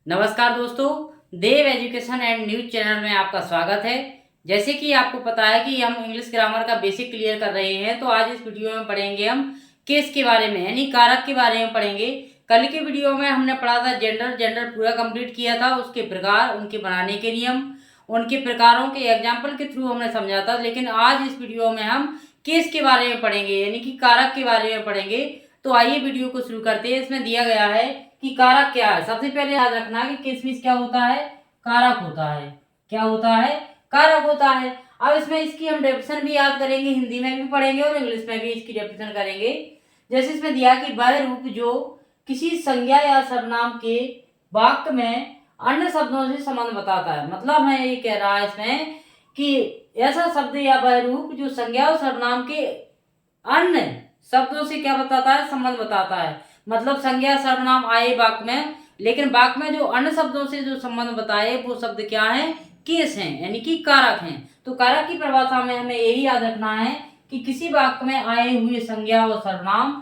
नमस्कार दोस्तों, देव education and news channel में आपका स्वागत है। जैसे कि आपको पता है कि हम इंग्लिश ग्रामर का बेसिक क्लियर कर रहे हैं, तो आज इस वीडियो में पढ़ेंगे हम केस के बारे में, यानी कारक के बारे में पढ़ेंगे। कल के वीडियो में हमने पढ़ा था जेंडर पूरा कंप्लीट किया था, उसके प्रकार, उनके बनाने के नियम, उनके प्रकारों के एग्जाम्पल के थ्रू हमने समझा था। लेकिन आज इस वीडियो में हम केस के बारे में पढ़ेंगे, यानी कि कारक के बारे में पढ़ेंगे। तो आइए वीडियो को शुरू करते हैं। इसमें दिया गया है कि कारक क्या है। सबसे पहले याद रखना कि किसमिस क्या होता है, कारक होता है। क्या होता है, कारक होता है। अब इसमें इसकी हम डेफिनेशन भी याद करेंगे, हिंदी में भी पढ़ेंगे और इंग्लिश में भी इसकी डेफिनेशन करेंगे। जैसे इसमें दिया कि वह रूप जो किसी संज्ञा या सर्वनाम के वाक्य में अन्य शब्दों से संबंध बताता है। मतलब मैं ये कह रहा है इसमें कि ऐसा शब्द या वह रूप जो संज्ञा और सर्वनाम के अन्य शब्दों से क्या बताता है, संबंध बताता है। मतलब संज्ञा सर्वनाम आए वाक्य में, लेकिन वाक्य में जो अन्य शब्दों से जो संबंध बताए वो शब्द क्या है, केस हैं, यानी कि कारक हैं। तो कारक की परिभाषा में हमें यही याद रखना है कि किसी वाक्य में आए हुए संज्ञा और सर्वनाम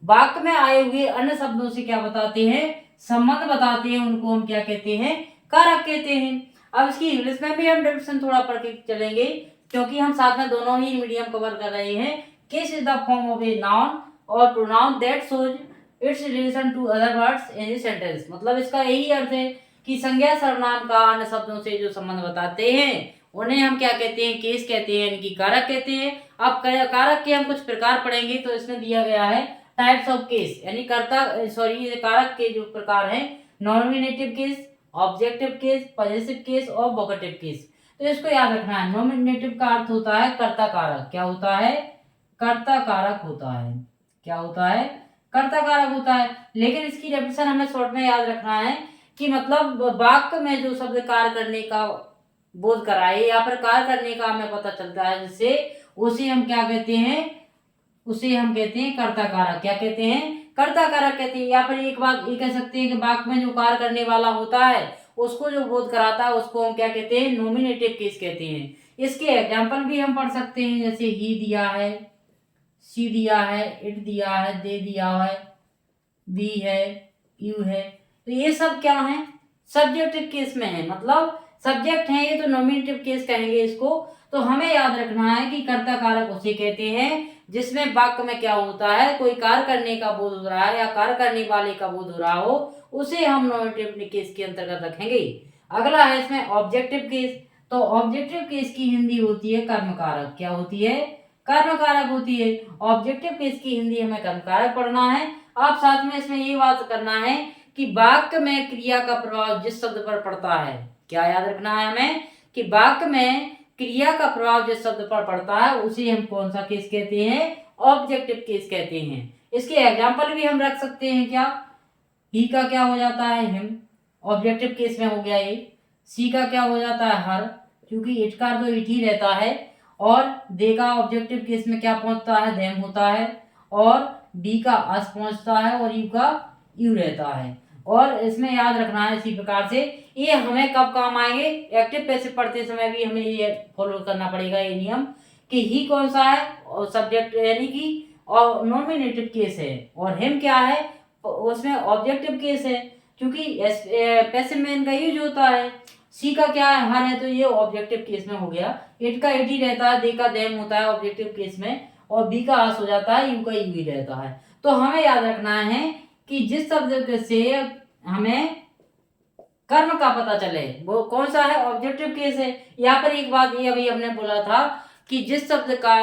वाक्य में आए हुए अन्य शब्दों से क्या बताते हैं, संबंध बताते हैं। उनको हम क्या कहते हैं, कारक कहते हैं। अब इसकी इंग्लिश में भी हम डेफिनेशन थोड़ा पढ़ के चलेंगे, क्योंकि हम साथ में दोनों ही मीडियम कवर कर रहे हैं। Case is the form of a noun और pronoun that shows its relation to other words in a sentence. मतलब इसका यही अर्थ है कि संज्ञा सर्वनाम का अन्य शब्दों से जो संबंध बताते हैं उन्हें हम क्या कहते हैं, केस कहते हैं, यानी कि कारक कहते हैं। अब कारक के हम कुछ प्रकार पढ़ेंगे। तो इसमें दिया गया है टाइप्स ऑफ केस, यानी कारक के जो प्रकार हैं, nominative case, objective case, possessive case और वोकेटिव केस। तो इसको याद रखना है। नॉमिनेटिव का अर्थ होता है कर्ता कारक। क्या होता है, कर्ता कारक होता है। क्या होता है, कर्ता कारक होता है। लेकिन इसकी डेफिनेशन हमें शॉर्ट में याद रखना है कि मतलब वाक्य में जो शब्द कार्य करने का बोध कराए या फिर कार्य करने का हमें पता चलता है, जिससे उसे हम क्या कहते हैं, उसे हम कहते हैं कर्ता कारक। क्या कहते हैं, कर्ता कारक कहते हैं। या फिर एक बात ये कह सकते हैं कि वाक्य में जो कार्य करने वाला होता है उसको जो बोध कराता है उसको हम क्या कहते हैं, नॉमिनेटिव केस कहते हैं। इसके एग्जाम्पल भी हम पढ़ सकते हैं। जैसे ही दिया है, सी दिया है, इट दिया है, दे दिया है, वी है, यू है। तो ये सब क्या है, सब्जेक्टिव केस में है। मतलब सब्जेक्ट है ये, तो नॉमिनेटिव केस कहेंगे इसको। तो हमें याद रखना है कि कर्ता कारक उसे कहते हैं जिसमें वाक्य में क्या होता है, कोई कार्य करने का बोध हो रहा है या कार्य करने वाले का बोध हो रहा हो, उसे हम नॉमिनेटिव केस के अंतर्गत रखेंगे। अगला है इसमें ऑब्जेक्टिव केस। तो ऑब्जेक्टिव केस की हिंदी होती है कर्म कारक। क्या होती है, कर्म कारक होती है। ऑब्जेक्टिव केस की हिंदी हमें कर्म कारक पढ़ना है। आप साथ में इसमें ये बात करना है कि वाक्य में क्रिया का प्रभाव जिस शब्द पर पड़ता है, क्या याद रखना है हमें कि वाक्य में क्रिया का प्रभाव जिस शब्द पर पड़ता है उसे हम कौन सा केस कहते हैं, ऑब्जेक्टिव केस कहते हैं। इसके एग्जाम्पल भी हम रख सकते हैं। क्या, ही का क्या हो जाता है, हिम, ऑब्जेक्टिव केस में हो गया ये। सी का क्या हो जाता है, हर, क्योंकि इट का तो इट ही रहता है। और दे का ऑब्जेक्टिव केस में क्या पहुंचता है, देम होता है। और डी का अस पहुंचता है और यू का यू रहता है। और इसमें याद रखना है इसी प्रकार से ये हमें कब काम आएंगे, एक्टिव पैसिव पढ़ते समय भी हमें ये फॉलो करना पड़ेगा ये नियम कि ही कौन सा है, और सब्जेक्ट यानी कि और नॉमिनेटिव केस है, और हिम क्या है, उसमें ऑब्जेक्टिव केस है, क्योंकि पैसिव में इनका यूज होता है। सी का क्या है, हर है, तो ये ऑब्जेक्टिव केस में हो गया। इट का इट ही रहता है, दे का देम होता है ऑब्जेक्टिव केस में, और बी का आस हो जाता है, यू का यू ही रहता है। तो हमें याद रखना है कि जिस शब्द से हमें कर्म का पता चले वो कौन सा है, ऑब्जेक्टिव केस है। यहाँ पर एक बात ये अभी हमने बोला था कि जिस शब्द का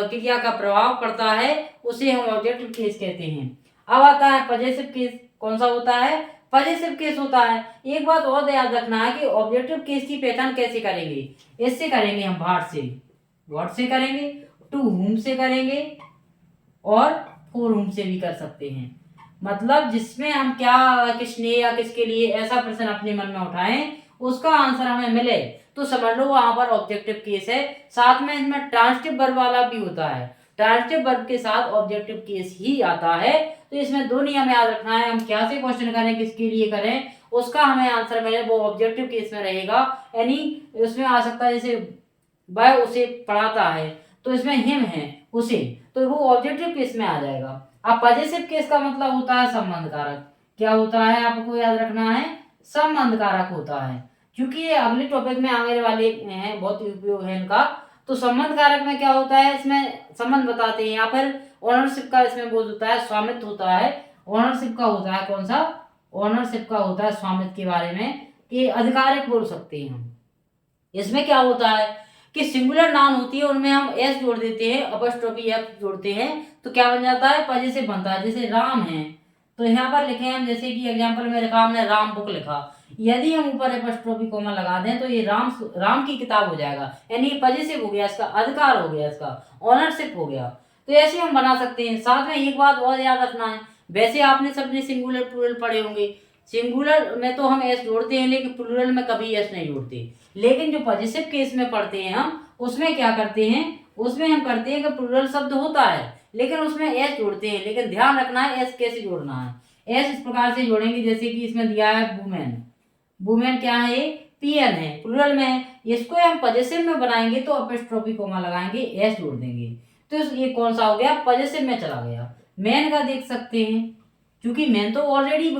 क्रिया का प्रभाव पड़ता है उसे हम ऑब्जेक्टिव केस कहते हैं। अब आता है पॉजेसिव केस। कौन सा होता है, पॉजेसिव केस होता है। एक बात और याद रखना है कि ऑब्जेक्टिव केस की पहचान कैसे करेंगे, इससे करेंगे हम व्हाट से करेंगे, टू हुम से करेंगे और फॉर हुम से भी कर सकते हैं। मतलब जिसमें हम क्या, किसने या किसके लिए ऐसा प्रश्न अपने मन में उठाएं उसका आंसर हमें मिले तो समझ लो वहां पर ऑब्जेक्टिव केस है। साथ में इसमें ट्रांसिटिव वर्ब वाला भी होता है। ट्रांसिटिव वर्ब के साथ ऑब्जेक्टिव केस ही आता है। तो इसमें दो नियम याद रखना है। हम क्या से क्वेश्चन करें, किसके लिए करें, उसका हमें आंसर मिले वो ऑब्जेक्टिव केस में रहेगा। यानी उसमें आ सकता है जैसे वह उसे पढ़ाता है, तो इसमें हिम है उसे, तो वो ऑब्जेक्टिव केस में आ जाएगा। अब पॉजेसिव केस का मतलब होता है संबंध कारक। क्या होता है, आपको याद रखना है, संबंध कारक होता है। क्योंकि ये अगले टॉपिक में आने वाले हैं, बहुत उपयोग है इनका। तो संबंध कारक में क्या होता है, इसमें संबंध बताते हैं। यहाँ पर ओनरशिप का इसमें बोध होता है, स्वामित्व होता है। ओनरशिप का होता है कौन सा, ओनरशिप का होता है स्वामित्व के बारे में, कि अधिकारक बोल सकते हैं हम। इसमें क्या होता है कि सिंगुलर नाउन होती है, उनमें हम एस जोड़ देते हैं, अपॉस्ट्रोफी एफ जोड़ते हैं, तो क्या बन जाता है, पजेसिव बनता है। जैसे राम है, तो यहाँ पर लिखे हम, जैसे कि एग्जांपल में लिखा हमने राम बुक लिखा, यदि हम ऊपर अपॉस्ट्रोफी कोमा लगा दें तो ये राम की किताब हो जाएगा, यानी पजेसिव हो गया, इसका अधिकार हो गया, इसका ऑनरशिप हो गया। तो ऐसे हम बना सकते हैं। साथ में एक बात और याद रखना है, वैसे आपने सबने सिंगुलर प्लूरल पढ़े होंगे, सिंगुलर में तो हम एस जोड़ते हैं, लेकिन प्लूरल में कभी एस नहीं जोड़ते। लेकिन जो पॉजिटिव केस में पढ़ते हैं हम, उसमें क्या करते हैं, उसमें हम करते हैं कि प्लूरल शब्द होता है लेकिन उसमें एस जोड़ते हैं। लेकिन ध्यान रखना है एस कैसे जोड़ना है। एस इस प्रकार से जोड़ेंगे, जैसे कि इसमें दिया है वुमेन, वुमेन क्या है, पीएन है, प्लूरल में है। इसको हम पॉजिटिव में बनाएंगे तो अपॉस्ट्रोफी कोमा लगाएंगे, एस जोड़ देंगे, तो ये कौन सा हो गया, पॉजिटिव में चला गया। मैन का देख सकते हैं, क्योंकि मैन तो ऑलरेडी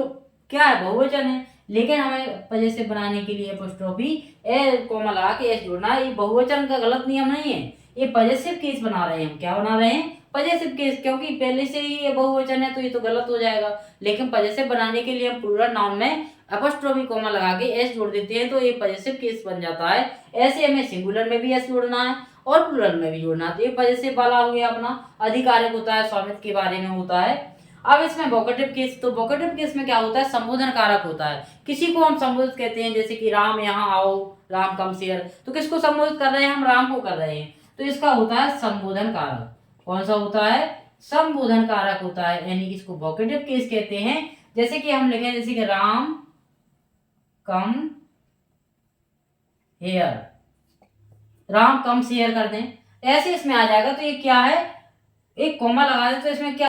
क्या है, बहुवचन है, लेकिन हमें पॉजिटिव बनाने के लिए अपॉस्ट्रोफी ए कोमा लगा के एस जोड़ना है। ये बहुवचन का गलत नियम नहीं है, ये पॉजिटिव केस बना रहे हैं हम। क्या बना रहे हैं, पॉजिटिव केस, क्योंकि पहले से ही ये बहुवचन है तो ये तो गलत हो जाएगा। लेकिन पॉजिटिव बनाने के लिए हम प्लूरल नाउन में अपॉस्ट्रोफी कोमा लगा के एस जोड़ देते हैं, तो ये पॉजिटिव केस बन जाता है। ऐसे हमें सिंगुलर में भी एस जोड़ना है और प्लूरल में भी जोड़ना है। तो ये पॉजिटिव वाला हो गया अपना, अधिकारक होता है, स्वामित्व के बारे में होता है। अब इसमें वोकेटिव केस, तो वोकेटिव केस में क्या होता है, संबोधन कारक होता है। किसी को हम संबोधित कहते हैं, जैसे कि राम यहाँ आओ, राम कम हियर, तो किसको संबोधित कर रहे हैं, हम राम को कर रहे हैं, तो इसका होता है संबोधन कारक। कौन सा होता है, संबोधन कारक होता है, यानी कि इसको वोकेटिव केस कहते हैं। जैसे कि हम लिखें, जैसे कि Ram come here, Ram come share कर दें, ऐसे इसमें आ जाएगा। तो ये क्या है, एक कोमा लगा दें तो इसमें क्या